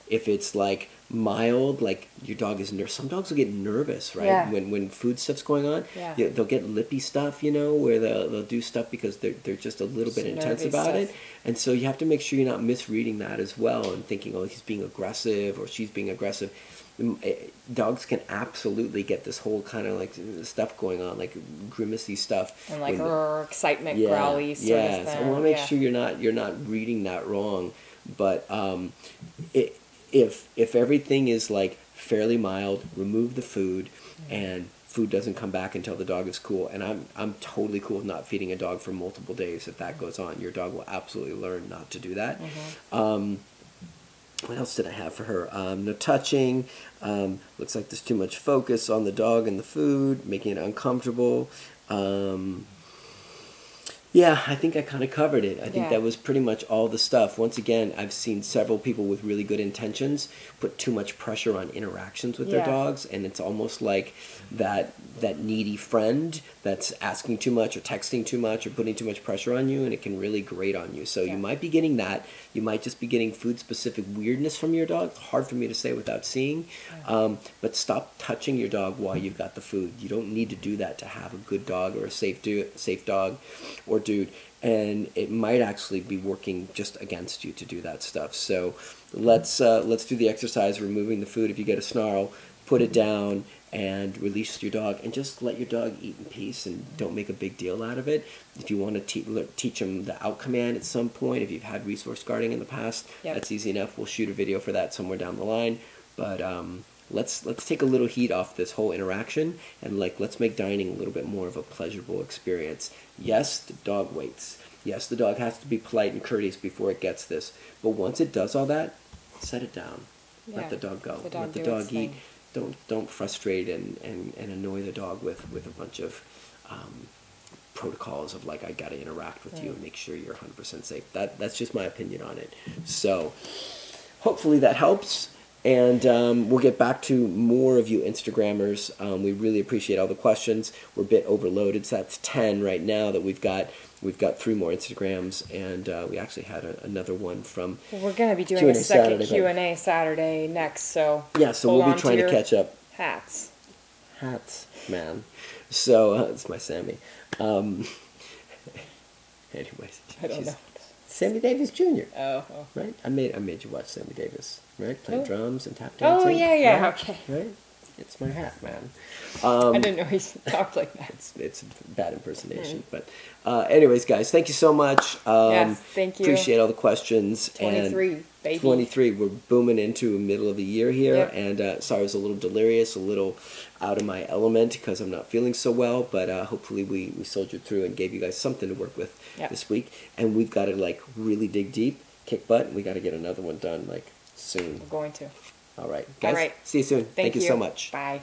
If it's like mild, like your dog is nervous. Some dogs will get nervous, right? When food stuff's going on, they'll get lippy stuff, you know, where they'll do stuff because they're just a little bit intense about it. And so you have to make sure you're not misreading that as well and thinking, oh, he's being aggressive or she's being aggressive. Dogs can absolutely get this whole kind of like stuff going on, like grimacy stuff, and like excitement, growly sort of thing. So I want to make sure you're not reading that wrong. But if everything is like fairly mild, remove the food, and food doesn't come back until the dog is cool. And I'm totally cool with not feeding a dog for multiple days if that goes on. Your dog will absolutely learn not to do that. What else did I have for her? No touching. Looks like there's too much focus on the dog and the food, making it uncomfortable. Yeah, I think I kind of covered it. I think Yeah. that was pretty much all the stuff. Once again, I've seen several people with really good intentions put too much pressure on interactions with their Yeah. dogs, and it's almost like that needy friend that's asking too much or texting too much or putting too much pressure on you, and it can really grate on you. So Yeah. you might be getting that. You might just be getting food-specific weirdness from your dog. Hard for me to say without seeing. But stop touching your dog while you've got the food. You don't need to do that to have a good dog or a safe dog or dude. And it might actually be working just against you to do that stuff. So let's do the exercise, removing the food. If you get a snarl, put it down and release your dog, and just let your dog eat in peace, and don't make a big deal out of it. If you want to teach them the out command at some point, if you've had resource guarding in the past, Yep. that's easy enough. We'll shoot a video for that somewhere down the line. But let's take a little heat off this whole interaction, and let's make dining a little bit more of a pleasurable experience. Yes, the dog waits. Yes, the dog has to be polite and courteous before it gets this. But once it does all that, set it down. Yeah. Let the dog go. The dog Let the do dog its eat. thing. Don't frustrate and annoy the dog with a bunch of protocols of I got to interact with you and make sure you're 100% safe. That's just my opinion on it. So hopefully that helps. And we'll get back to more of you Instagrammers. We really appreciate all the questions. We're a bit overloaded, so that's 10 right now that we've got. We've got 3 more Instagrams, and we actually had another one from Well, we're going to be doing Q&A a second Saturday, Q&A Saturday next, so yeah, so hold we'll on be trying to your catch up. hats. Hats, man. So it's my Sammy. Anyways, I don't know. Sammy Davis Jr. Oh. Right? I made you watch Sammy Davis, right? Playing Oh. drums and tap Oh, dancing. yeah, right? okay. Right? It's my hat, man. I didn't know he talked like that. It's a bad impersonation, but anyways, guys, thank you so much. Yes, thank you. Appreciate all the questions. 23, and baby. 23. We're booming into the middle of the year here, Yep. and sorry I was a little delirious, a little out of my element because I'm not feeling so well. But hopefully we soldiered through and gave you guys something to work with Yep. this week. And we've got to really dig deep, kick butt. And we got to get another one done soon. We're going to. All right, guys. All right. See you soon. Thank you so much. Bye.